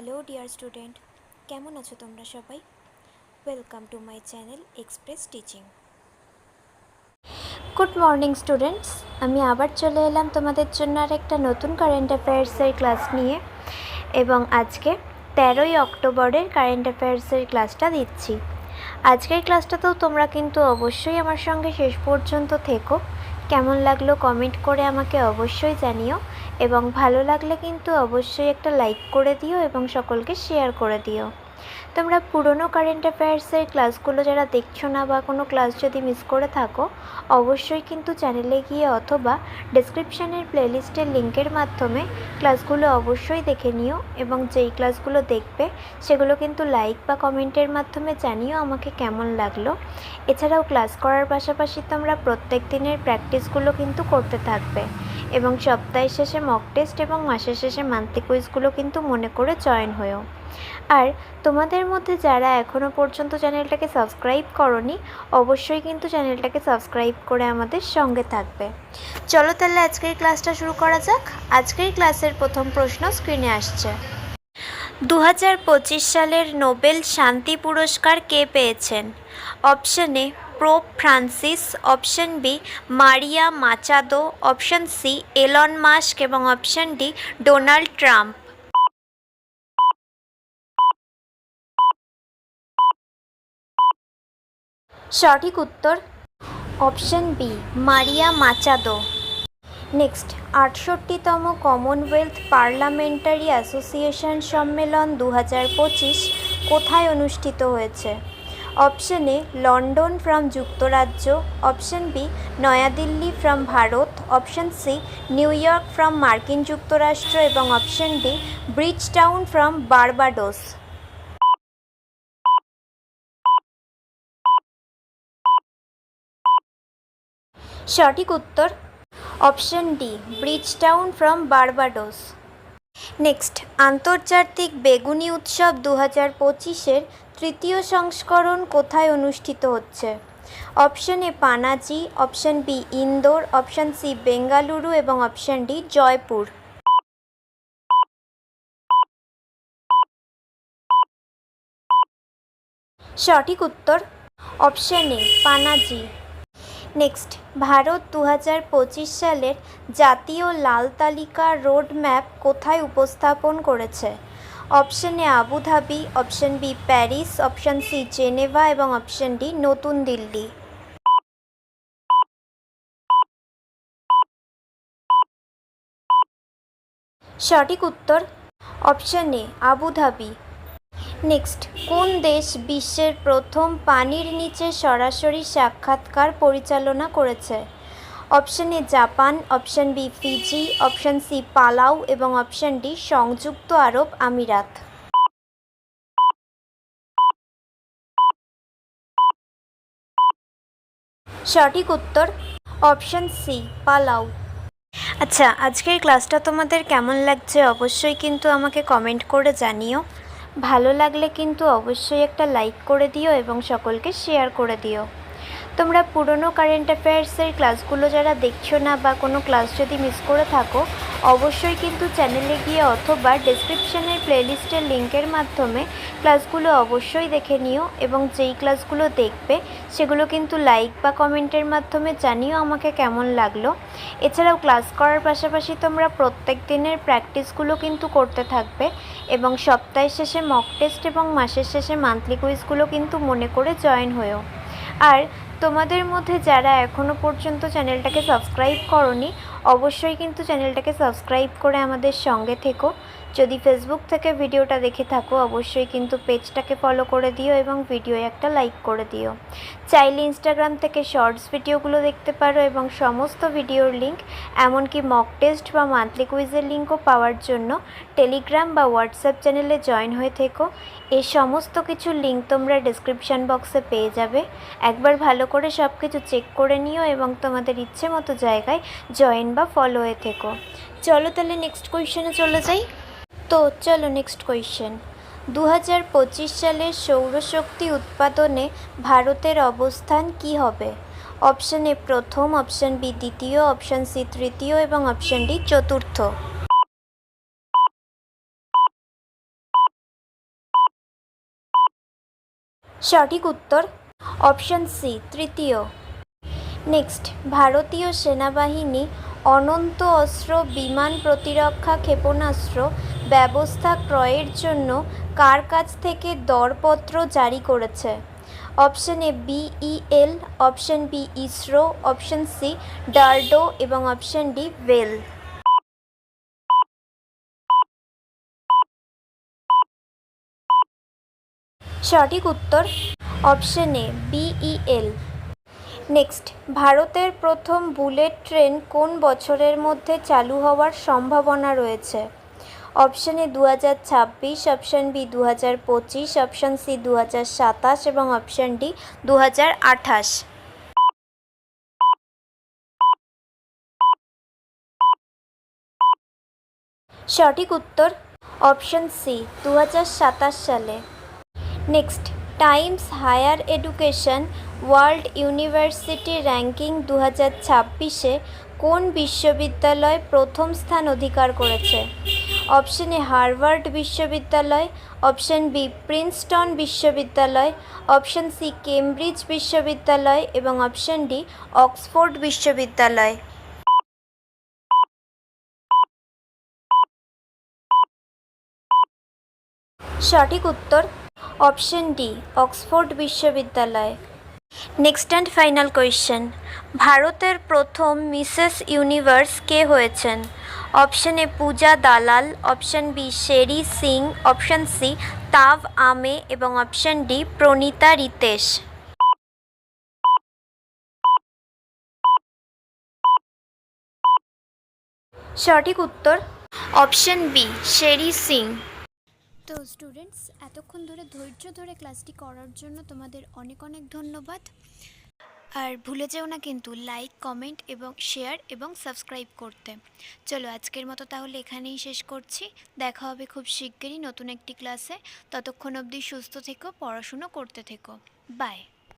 Hello dear student, কেমন আছো তোমরা সবাই? Welcome to my channel express teaching. Good morning students, আমি আবার চলে এলাম তোমাদের জন্য আর একটা নতুন কারেন্ট অ্যাফেয়ার্সের ক্লাস নিয়ে, এবং আজকে 13ই অক্টোবরের কারেন্ট অ্যাফেয়ার্সের ক্লাসটা দিচ্ছি। আজকের ক্লাসটাতেও তোমরা কিন্তু অবশ্যই আমার সঙ্গে শেষ পর্যন্ত থেকো। কেমন লাগলো কমেন্ট করে আমাকে অবশ্যই জানিও, এবং ভালো লাগলে কিন্তু অবশ্যই একটা লাইক করে দিও এবং সকলকে শেয়ার করে দিও। তোমরা পুরনো কারেন্ট অ্যাফেয়ার্সের ক্লাসগুলো যারা দেখছো না বা কোনো ক্লাস যদি মিস করে থাকো, অবশ্যই কিন্তু চ্যানেলে গিয়ে অথবা ডেসক্রিপশানের প্লেলিস্টের লিঙ্কের মাধ্যমে ক্লাসগুলো অবশ্যই দেখে নিও, এবং যেই ক্লাসগুলো দেখবে সেগুলো কিন্তু লাইক বা কমেন্টের মাধ্যমে জানিও আমাকে কেমন লাগলো। এছাড়াও ক্লাস করার পাশাপাশি তোমরা প্রত্যেক দিনের প্র্যাকটিসগুলো কিন্তু করতে থাকবে, এবং সপ্তাহের শেষে মক টেস্ট এবং মাসের শেষে মান্থলি কুইজগুলো কিন্তু মনে করে জয়েন হয়েও। আর তোমাদের মধ্যে যারা এখনও পর্যন্ত চ্যানেলটাকে সাবস্ক্রাইব করোনি, অবশ্যই কিন্তু চ্যানেলটাকে সাবস্ক্রাইব করে আমাদের সঙ্গে থাকবে। চলো তাহলে আজকের ক্লাসটা শুরু করা যাক। আজকের ক্লাসের প্রথম প্রশ্ন স্ক্রিনে আসছে। 2025 সালের নোবেল শান্তি পুরস্কার কে পেয়েছেন? Option A Pope Francis, option B Maria Machado, option C Elon Musk এবং অপশন ডি ডোনাল্ড ট্রাম্প। সঠিক উত্তর option B Maria Machado. Next, 68তম কমনওয়েলথ পার্লামেন্টারি অ্যাসোসিয়েশন সম্মেলন 2025 কোথায় অনুষ্ঠিত হয়েছে? অপশন এ লন্ডন ফ্রম যুক্তরাজ্য, অপশন বি নয়াদিল্লি ফ্রম ভারত, option C New York from মার্কিন যুক্তরাষ্ট্র এবং option D Bridgetown from Barbados. সঠিক উত্তর option D Bridgetown from Barbados. Next, আন্তর্জাতিক বেগুনি উৎসব 2025-এর তৃতীয় সংস্করণ কোথায় অনুষ্ঠিত হচ্ছে? Option A Panaji, option B Indore, option C Bengaluru এবং অপশন ডি জয়পুর। সঠিক উত্তর option A Panaji. Next, Bharat 2025 সালের জাতীয় লাল তালিকা রোড ম্যাপ কোথায় উপস্থাপন করেছে? Option A Abu Dhabi, option B Paris, option C Geneva এবং অপশন ডি নতুন দিল্লি। সঠিক উত্তর অপশন এ আবুধাবি। নেক্সট, কোন দেশ বিশ্বের প্রথম পানির নিচে সরাসরি সাক্ষাৎকার পরিচালনা করেছে? Option A Japan, option B Fiji, option C Palau এবং অপশন ডি সংযুক্ত আরব আমিরাত। সঠিক উত্তর অপশন সি পালাউ। আচ্ছা, আজকের ক্লাসটা তোমাদের কেমন লাগছে অবশ্যই কিন্তু আমাকে কমেন্ট করে জানিও। ভালো লাগলে কিন্তু অবশ্যই একটা লাইক করে দিও এবং সকলকে শেয়ার করে দিও। তোমরা পুরনো কারেন্ট অ্যাফেয়ার্সের ক্লাসগুলো যারা দেখছো না বা কোনো ক্লাস যদি মিস করে থাকো, অবশ্যই কিন্তু চ্যানেলে গিয়ে অথবা ডেসক্রিপশানের প্লেলিস্টের লিঙ্কের মাধ্যমে ক্লাসগুলো অবশ্যই দেখে নিও, এবং যেই ক্লাসগুলো দেখবে সেগুলো কিন্তু লাইক বা কমেন্টের মাধ্যমে জানিও আমাকে কেমন লাগলো। এছাড়াও ক্লাস করার পাশাপাশি তোমরা প্রত্যেক দিনের প্র্যাকটিসগুলো কিন্তু করতে থাকবে, এবং সপ্তাহের শেষে মক টেস্ট এবং মাসের শেষে মান্থলি কুইজগুলো কিন্তু মনে করে জয়েন হয়েও। আর তোমাদের মধ্যে যারা এখনও পর্যন্ত চ্যানেলটাকে সাবস্ক্রাইব করোনি, অবশ্যই কিন্তু চ্যানেলটাকে সাবস্ক্রাইব করে আমাদের সঙ্গে থেকো। যদি ফেসবুক থেকে ভিডিওটা দেখে থাকো, অবশ্যই কিন্তু পেজটাকে ফলো করে দিও এবং ভিডিওয়ে একটা লাইক করে দিও। চাইলে ইনস্টাগ্রাম থেকে শর্টস ভিডিওগুলো দেখতে পারো, এবং সমস্ত ভিডিওর লিঙ্ক এমনকি মক টেস্ট বা মান্থলি কুইজের লিঙ্কও পাওয়ার জন্য টেলিগ্রাম বা হোয়াটসঅ্যাপ চ্যানেলে জয়েন হয়ে থেকো। এই সমস্ত কিছুর লিঙ্ক তোমরা ডেসক্রিপশান বক্সে পেয়ে যাবে। একবার ভালো করে সব কিছু চেক করে নিও এবং তোমাদের ইচ্ছে মতো জায়গায় জয়েন বা ফলো হয়ে থেকো। চলো তাহলে নেক্সট কোয়েশ্চেনে চলে যাই। তো চলো নেক্সট কোয়েশ্চেন। 2025 সালের সৌরশক্তি উৎপাদনে ভারতের অবস্থান কি হবে? অপশন এ প্রথম, অপশন বি দ্বিতীয়, অপশন সি তৃতীয় এবং অপশন ডি চতুর্থ। সঠিক উত্তর অপশন সি তৃতীয়। নেক্সট, ভারতীয় সেনাবাহিনী অনন্ত অস্ত্র বিমান প্রতিরক্ষা ক্ষেপণাস্ত্র ব্যবস্থা ক্রয়ের জন্য কার কাছ থেকে দরপত্র জারি করেছে? Option A BEL, option B ISRO, option C ডারডো এবং অপশন ডি ভেল। সঠিক উত্তর অপশন এ বিইএল। নেক্সট, ভারতের প্রথম বুলেট ট্রেন কোন বছরের মধ্যে চালু হওয়ার সম্ভাবনা রয়েছে? Option A 2026, option B 2025, option C 2027 এবং অপশন ডি 2028। সঠিক উত্তর অপশন সি 2027 সালে। Next, Times Higher Education World University ranking 2026-এ কোন বিশ্ববিদ্যালয় প্রথম স্থান অধিকার করেছে? অপশন এ হার্ভার্ড বিশ্ববিদ্যালয়, অপশন বি প্রিন্সটন বিশ্ববিদ্যালয়, অপশন সি কেমব্রিজ বিশ্ববিদ্যালয় এবং অপশন ডি অক্সফোর্ড বিশ্ববিদ্যালয়। সঠিক উত্তর অপশন ডি অক্সফোর্ড বিশ্ববিদ্যালয়। নেক্সট অ্যান্ড ফাইনাল কোয়েশ্চেন, ভারতের প্রথম মিসেস ইউনিভার্স কে হয়েছেন? Option A Puja Dalal, option B Sherry Singh, option C তাভ আমে এবং অপশন ডি প্রণীতা রিতেশ। সঠিক উত্তর অপশন বি শেরি সিং। তো স্টুডেন্টস, এতক্ষণ ধরে ধৈর্য ধরে ক্লাসটি করার জন্য তোমাদের অনেক অনেক ধন্যবাদ। আর ভুলে যেও না কিন্তু লাইক, কমেন্ট এবং শেয়ার এবং সাবস্ক্রাইব করতে। চলো আজকের মতো তাহলে এখানেই শেষ করছি। দেখা হবে খুব শিগগিরই নতুন একটি ক্লাসে। ততক্ষণ অবধি সুস্থ থেকো, পড়াশুনো করতে থেকো। বাই।